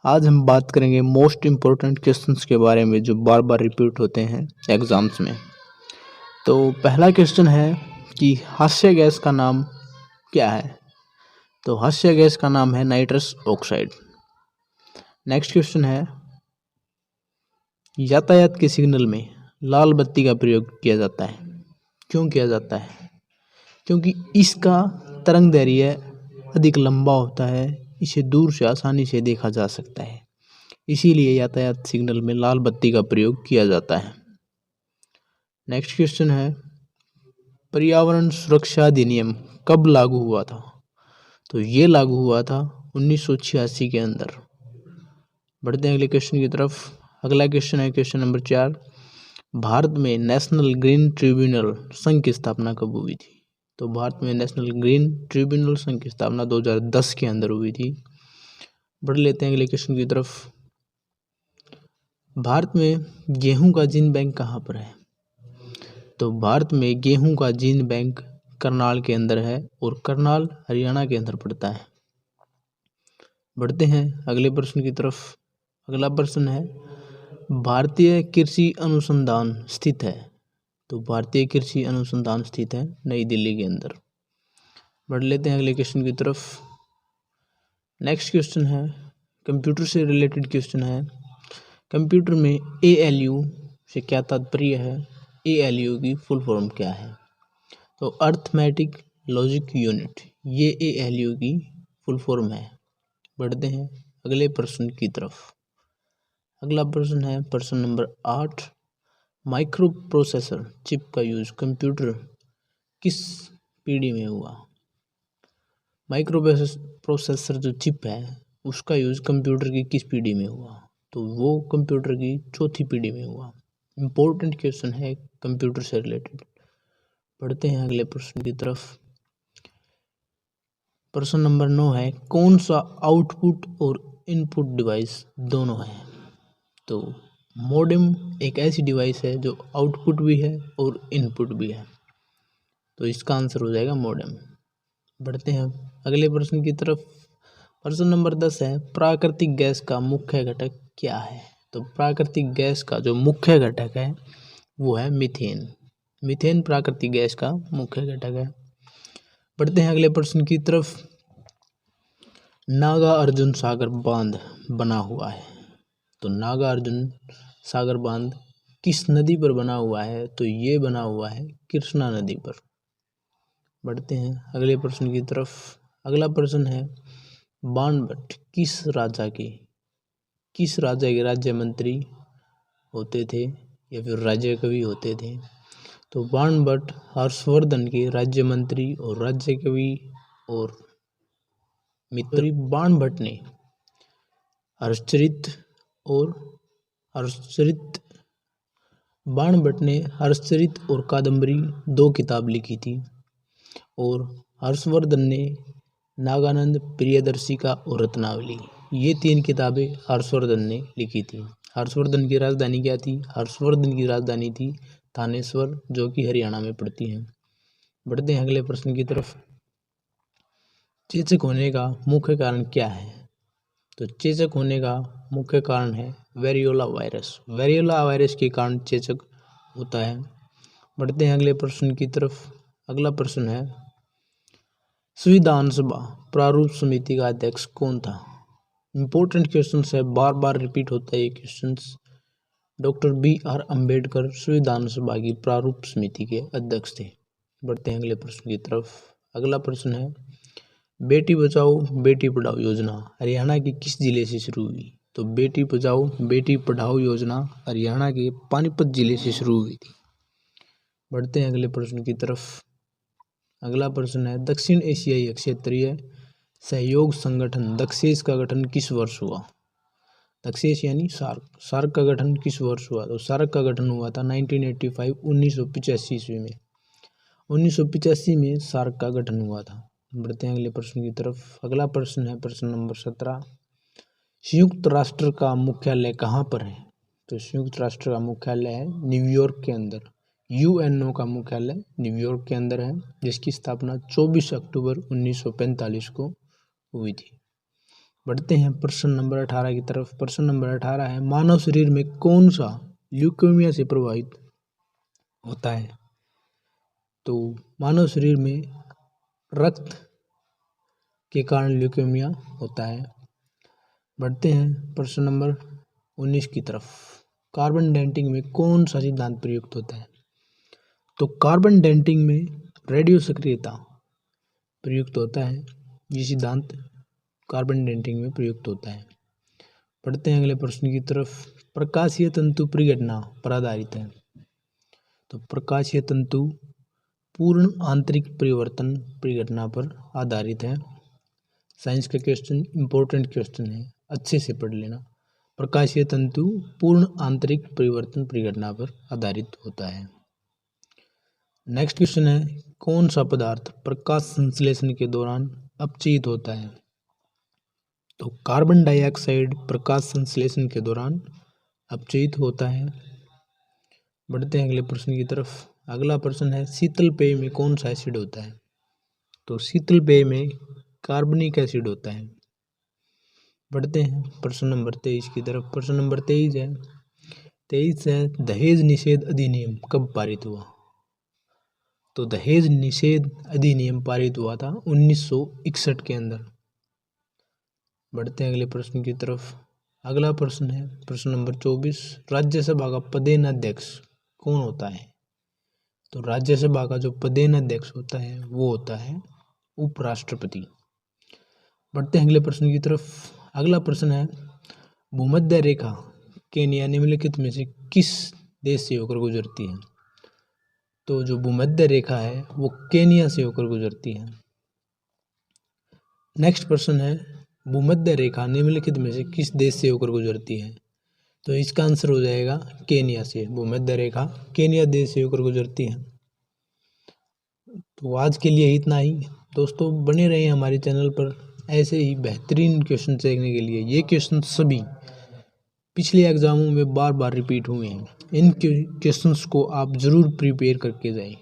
आज हम बात करेंगे मोस्ट इम्पोर्टेंट क्वेश्चंस के बारे में जो बार बार रिपीट होते हैं एग्जाम्स में। तो पहला क्वेश्चन है कि हास्य गैस का नाम क्या है। तो हास्य गैस का नाम है नाइट्रस ऑक्साइड। नेक्स्ट क्वेश्चन है यातायात के सिग्नल में लाल बत्ती का प्रयोग किया जाता है, क्यों किया जाता है? क्योंकि इसका तरंग दैर्घ्य अधिक लंबा होता है, इसे दूर से आसानी से देखा जा सकता है, इसीलिए यातायात सिग्नल में लाल बत्ती का प्रयोग किया जाता है। नेक्स्ट क्वेश्चन है पर्यावरण सुरक्षा अधिनियम कब लागू हुआ था? तो ये लागू हुआ था 1986 के अंदर। बढ़ते हैं अगले क्वेश्चन की तरफ। अगला क्वेश्चन है क्वेश्चन नंबर 4। भारत में नेशनल ग्रीन ट्रिब्यूनल संघ की स्थापना कब हुई थी? तो भारत में नेशनल ग्रीन ट्रिब्यूनल संघ की स्थापना 2010 के अंदर हुई थी। बढ़ लेते हैं अगले क्वेश्चन की तरफ। भारत में गेहूं का जीन बैंक कहाँ पर है? तो भारत में गेहूं का जीन बैंक करनाल के अंदर है और करनाल हरियाणा के अंदर पड़ता है। बढ़ते हैं अगले प्रश्न की तरफ। अगला प्रश्न है भारतीय कृषि अनुसंधान स्थित है? तो भारतीय कृषि अनुसंधान स्थित है नई दिल्ली के अंदर। बढ़ लेते हैं अगले क्वेश्चन की तरफ। नेक्स्ट क्वेश्चन है कंप्यूटर से रिलेटेड क्वेश्चन है। कंप्यूटर में ALU से क्या तात्पर्य है? ALU की फुल फॉर्म क्या है? तो अर्थमेटिक लॉजिक यूनिट, ये ALU की फुल फॉर्म है। बढ़ते हैं अगले प्रश्न की तरफ। अगला प्रश्न है प्रश्न नंबर 8। माइक्रो प्रोसेसर चिप का यूज कंप्यूटर किस पीढ़ी में हुआ? माइक्रो प्रोसेसर जो चिप है उसका यूज कंप्यूटर की किस पीढ़ी में हुआ? तो वो कंप्यूटर की चौथी पीढ़ी में हुआ। इम्पोर्टेंट क्वेश्चन है कंप्यूटर से रिलेटेड। पढ़ते हैं अगले प्रश्न की तरफ। प्रश्न नंबर 9 है कौन सा आउटपुट और इनपुट डिवाइस दोनों है? तो मॉडेम एक ऐसी डिवाइस है जो आउटपुट भी है और इनपुट भी है, तो इसका आंसर हो जाएगा मॉडेम। बढ़ते हैं अगले प्रश्न की तरफ। प्रश्न नंबर 10 है प्राकृतिक गैस का मुख्य घटक क्या है? तो प्राकृतिक गैस का जो मुख्य घटक है वो है मीथेन। मीथेन प्राकृतिक गैस का मुख्य घटक है। बढ़ते हैं अगले प्रश्न की तरफ। नागा अर्जुन सागर बांध बना हुआ है, तो नागा अर्जुन सागर बांध किस नदी पर बना हुआ है? तो ये बना हुआ है कृष्णा नदी पर। बढ़ते हैं अगले प्रश्न की तरफ। अगला प्रश्न है बाणभट्ट किस राजा के राज्य मंत्री होते थे या फिर राज्य कवि होते थे? तो बाणभट्ट हर्षवर्धन के राज्य मंत्री और राज्य कवि और मित्र। बाणभट्ट ने हर्षचरित और कादम्बरी 2 किताब लिखी थी और हर्षवर्धन ने नागानंद प्रियदर्शिका और रत्नावली, ये 3 किताबें हर्षवर्धन ने लिखी थी। हर्षवर्धन की राजधानी क्या थी? हर्षवर्धन की राजधानी थी थानेश्वर, जो कि हरियाणा में पड़ती है। बढ़ते हैं अगले प्रश्न की तरफ। चेचक होने का मुख्य कारण क्या है? तो चेचक होने का मुख्य कारण है वेरियोला वायरस। वेरियोला वायरस के कारण चेचक होता है। बढ़ते हैं अगले प्रश्न की तरफ। अगला प्रश्न है संविधान सभा प्रारूप समिति का अध्यक्ष कौन था? इंपॉर्टेंट क्वेश्चन है, बार बार रिपीट होता है ये क्वेश्चन। डॉक्टर BR अम्बेडकर संविधान सभा की प्रारूप समिति के अध्यक्ष थे। बढ़ते हैं अगले प्रश्न की तरफ। अगला प्रश्न है बेटी बचाओ बेटी पढ़ाओ योजना हरियाणा के किस जिले से शुरू हुई? तो बेटी बचाओ बेटी पढ़ाओ योजना हरियाणा के पानीपत जिले से शुरू हुई थी। बढ़ते हैं अगले प्रश्न की तरफ। अगला प्रश्न है दक्षिण एशियाई क्षेत्रीय सहयोग संगठन दक्षेस का गठन किस वर्ष हुआ? दक्षेस यानी सार्क का गठन किस वर्ष हुआ? तो सार्क का गठन हुआ था 1985 1985 ईस्वी में। 1985 में सार्क का गठन हुआ था। बढ़ते हैं अगले प्रश्न की तरफ। अगला प्रश्न है प्रश्न नंबर 17। संयुक्त राष्ट्र का मुख्यालय कहाँ पर है? तो संयुक्त राष्ट्र का मुख्यालय है न्यूयॉर्क के अंदर। UNO का मुख्यालय न्यूयॉर्क के अंदर है, जिसकी स्थापना 24 अक्टूबर 1945 को हुई थी। बढ़ते हैं प्रश्न नंबर 18 की तरफ। प्रश्न नंबर 18 है, मानव शरीर में कौन सा ल्यूकेमिया से प्रभावित होता है? तो मानव शरीर में रक्त के कारण ल्यूकेमिया होता है। बढ़ते हैं प्रश्न नंबर 19 की तरफ। कार्बन डेटिंग में कौन सा सिद्धांत प्रयुक्त होता है? तो कार्बन डेटिंग में रेडियो सक्रियता प्रयुक्त होता है। ये सिद्धांत कार्बन डेटिंग में प्रयुक्त होता है। पढ़ते हैं अगले प्रश्न की तरफ। प्रकाशीय तंतु परिघटना पर आधारित है। तो प्रकाशीय तंतु पूर्ण आंतरिक परिवर्तन परिघटना पर आधारित है। साइंस का क्वेश्चन, इंपॉर्टेंट क्वेश्चन है, अच्छे से पढ़ लेना। प्रकाशीय तंतु पूर्ण आंतरिक परिवर्तन परिघटना पर आधारित होता है। नेक्स्ट क्वेश्चन है, कौन सा पदार्थ प्रकाश संश्लेषण के दौरान अपचित होता है? तो कार्बन डाइऑक्साइड प्रकाश संश्लेषण के दौरान अपचित होता है। बढ़ते हैं अगले प्रश्न की तरफ। अगला प्रश्न है, शीतल पेय में कौन सा एसिड होता है? तो शीतल पेय में कार्बनिक एसिड होता है। बढ़ते हैं प्रश्न नंबर 23 की तरफ। प्रश्न नंबर 23 है, दहेज निषेध अधिनियम कब पारित हुआ? तो दहेज निषेध अधिनियम पारित हुआ था 1961 के अंदर। बढ़ते हैं अगले प्रश्न की तरफ। अगला प्रश्न है प्रश्न नंबर 24, राज्यसभा का पदेन अध्यक्ष कौन होता है? तो राज्यसभा का जो पदेन अध्यक्ष होता है वो होता है उपराष्ट्रपति। बढ़ते हैं अगले प्रश्न की तरफ। अगला प्रश्न है, भूमध्य रेखा केन्या निम्नलिखित में से किस देश से होकर गुजरती है? तो जो भूमध्य रेखा है वो केन्या से होकर गुजरती है। नेक्स्ट प्रश्न है, भूमध्य रेखा निम्नलिखित में से किस देश से होकर गुजरती है? तो इसका आंसर हो जाएगा केन्या से। भूमध्य रेखा केन्या देश से होकर गुजरती है। तो आज के लिए इतना ही दोस्तों। बने रहे हमारे चैनल पर ऐसे ही बेहतरीन क्वेश्चन देखने के लिए। ये क्वेश्चन सभी पिछले एग्जामों में बार बार रिपीट हुए हैं। इन क्वेश्चंस को आप ज़रूर प्रिपेयर करके जाएं।